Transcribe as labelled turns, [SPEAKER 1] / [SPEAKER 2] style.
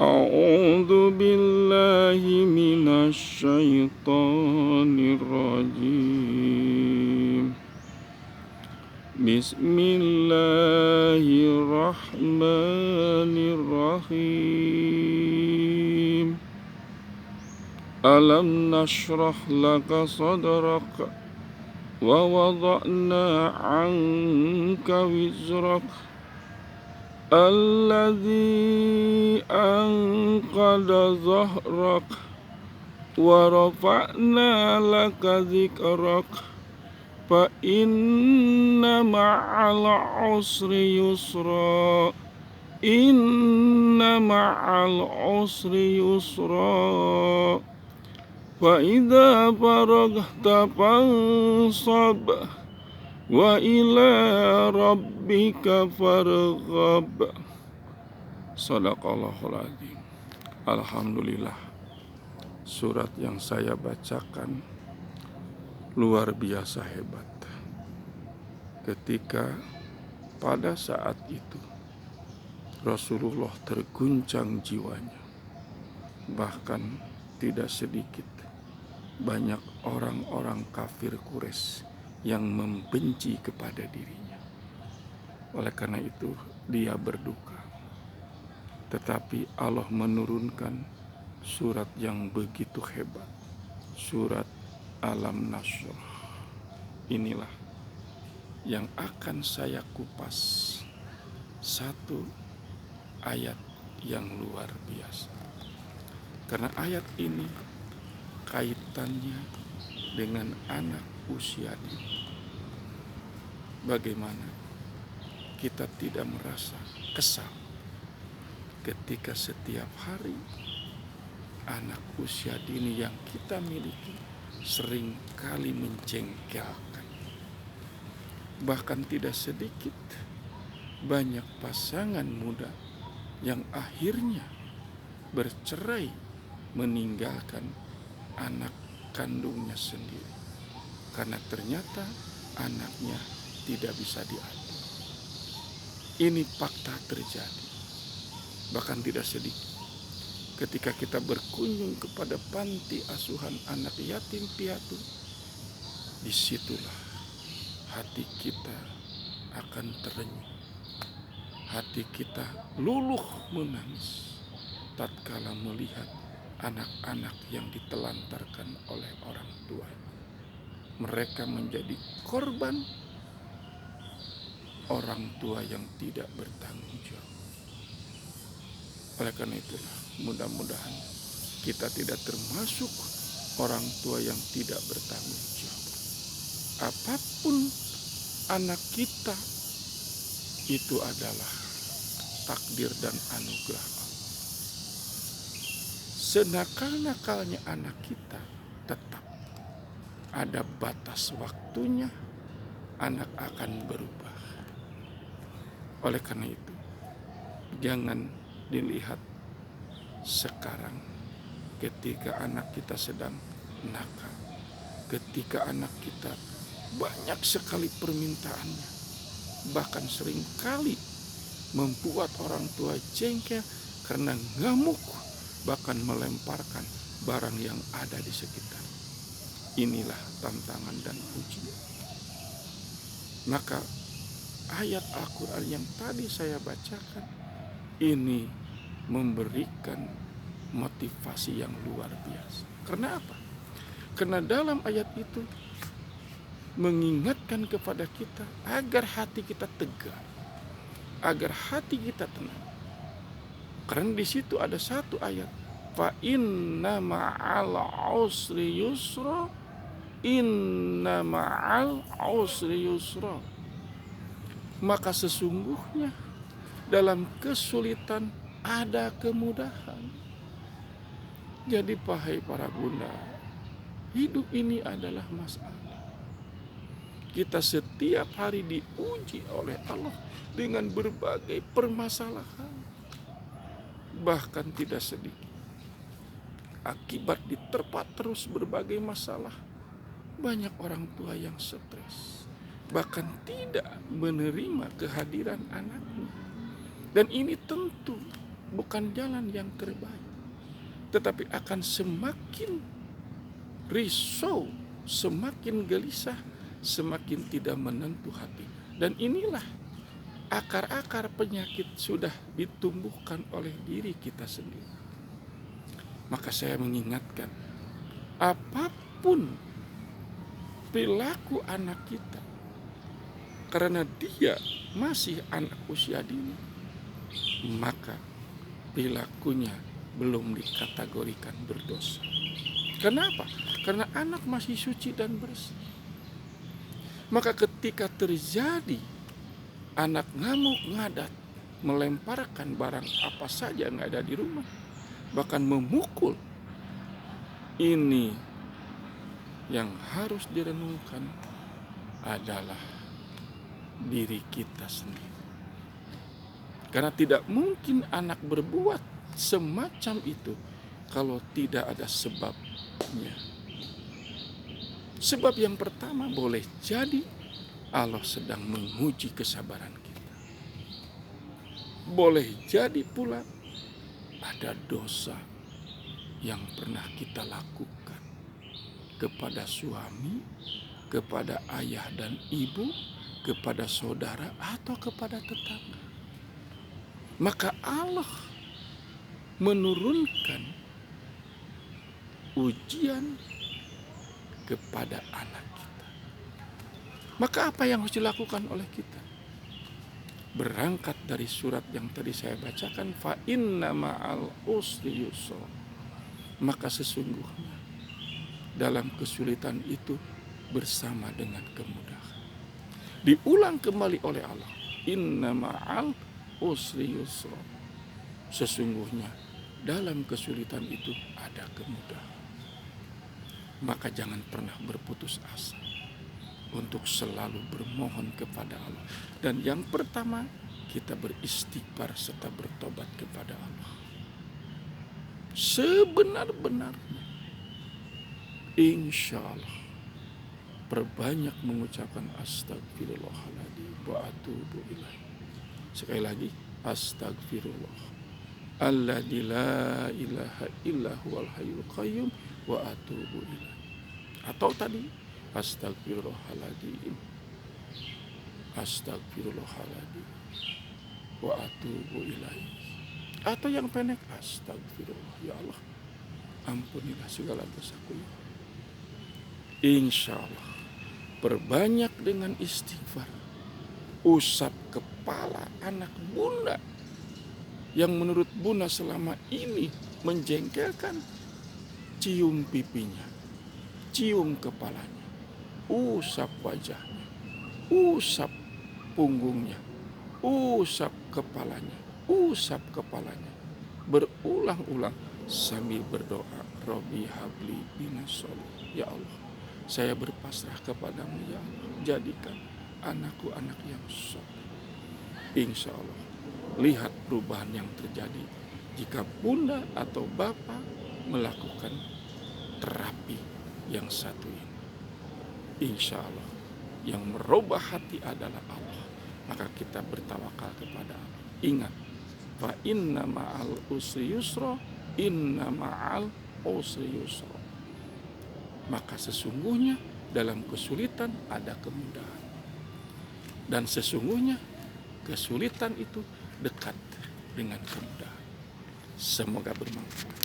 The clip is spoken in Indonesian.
[SPEAKER 1] أعوذ بالله من الشيطان الرجيم. بسم الله الرحمن الرحيم. ألم نشرح لك صدرك ووضعنا عنك وزرك الذي أنقض ظهرك ورفعنا لك ذكرك فإن مع العسر يسرا إن مع العسر يسرا فإذا فرغت فانصب وإلى ربك farghab. Shadaqallahul adzim. Alhamdulillah, surat yang saya bacakan luar biasa hebat. Ketika pada saat itu Rasulullah terguncang jiwanya, bahkan tidak sedikit banyak orang-orang kafir Quraisy yang membenci kepada dirinya. Oleh karena itu dia berduka. Tetapi Allah menurunkan surat yang begitu hebat, surat Alam Nashrah. Inilah yang akan saya kupas, satu ayat yang luar biasa. Karena ayat ini kaitannya dengan anak usia dini. Bagaimana kita tidak merasa kesal ketika setiap hari anak usia dini yang kita miliki sering kali menjengkelkan. Bahkan tidak sedikit banyak pasangan muda yang akhirnya bercerai meninggalkan anak kandungnya sendiri karena ternyata anaknya tidak bisa diatur. Ini fakta terjadi. Bahkan tidak sedikit ketika kita berkunjung kepada panti asuhan anak yatim piatu, disitulah hati kita akan terenyuh, hati kita luluh menangis tatkala melihat anak-anak yang ditelantarkan oleh orang tua. Mereka menjadi korban orang tua yang tidak bertanggung jawab. Oleh karena itulah, mudah-mudahan kita tidak termasuk orang tua yang tidak bertanggung jawab. Apapun anak kita, itu adalah takdir dan anugerah Allah. Senakal-nakalnya anak kita, tetap ada batas waktunya anak akan berubah. Oleh karena itu, jangan dilihat sekarang ketika anak kita sedang nakal, ketika anak kita banyak sekali permintaannya, bahkan seringkali membuat orang tua jengkel karena ngamuk, bahkan melemparkan barang yang ada di sekitar. Inilah tantangan dan ujian. Maka ayat Al-Quran yang tadi saya bacakan ini memberikan motivasi yang luar biasa. Karena apa? Karena dalam ayat itu mengingatkan kepada kita agar hati kita tegar, agar hati kita tenang. Karena di situ ada satu ayat, fa inna ma'al usri yusra, inna ma'al usri yusra. Maka sesungguhnya dalam kesulitan ada kemudahan. Jadi wahai para bunda, hidup ini adalah masalah. Kita setiap hari diuji oleh Allah dengan berbagai permasalahan. Bahkan tidak sedikit akibat diterpa terus berbagai masalah, banyak orang tua yang stres, bahkan tidak menerima kehadiran anaknya. Dan ini tentu bukan jalan yang terbaik, tetapi akan semakin risau, semakin gelisah, semakin tidak menentu hati. Dan inilah akar-akar penyakit sudah ditumbuhkan oleh diri kita sendiri. Maka saya mengingatkan, apapun perilaku anak kita, karena dia masih anak usia dini, maka perilakunya belum dikategorikan berdosa. Kenapa? Karena anak masih suci dan bersih. Maka ketika terjadi anak ngamuk ngadat, melemparkan barang apa saja yang ada di rumah, bahkan memukul, ini yang harus direnungkan adalah diri kita sendiri. Karena tidak mungkin anak berbuat semacam itu kalau tidak ada sebabnya. Sebab yang pertama, boleh jadi Allah sedang menguji kesabaran kita. Boleh jadi pula ada dosa yang pernah kita lakukan kepada suami, kepada ayah dan ibu, kepada saudara, atau kepada tetangga. Maka Allah menurunkan ujian kepada anak kita. Maka apa yang harus dilakukan oleh kita? Berangkat dari surat yang tadi saya bacakan, fa inna ma'al usri yusra. Maka sesungguhnya dalam kesulitan itu bersama dengan kemudahan. Diulang kembali oleh Allah, inna ma'al usri yusra. Sesungguhnya dalam kesulitan itu ada kemudahan. Maka jangan pernah berputus asa untuk selalu bermohon kepada Allah. Dan yang pertama, kita beristighfar serta bertobat kepada Allah sebenar-benarnya. Insya Allah, perbanyak mengucapkan astagfirullahaladzim wa atubu ilaih. Sekali lagi, astagfirullah alladzi la ilaha illa huwal hayyul qayyum wa atubu ilaih. Atau tadi, astagfirullahaladzim, astagfirullahaladzim wa atubu ilaih. Atau yang pendek, astagfirullah, ya Allah, ampunilah segala dosaku. Insya Allah, perbanyak dengan istighfar. Usap kepala anak bunda yang menurut bunda selama ini menjengkelkan, cium pipinya, cium kepalanya, usap wajahnya, usap punggungnya, usap kepalanya, usap kepalanya, berulang-ulang sambil berdoa, Robbi habli minas sholihin. Ya Allah, saya berpasrah kepadamu, ya Allah, jadikan anakku anak yang soleh. Insya Allah, lihat perubahan yang terjadi jika bunda atau bapak melakukan terapi yang satu ini. Insya Allah, yang merubah hati adalah Allah. Maka kita bertawakal kepada Allah. Ingat, fa inna ma'al usri yusra, inna ma'al usri yusra. Maka sesungguhnya dalam kesulitan ada kemudahan. Dan sesungguhnya kesulitan itu dekat dengan kemudahan. Semoga bermanfaat.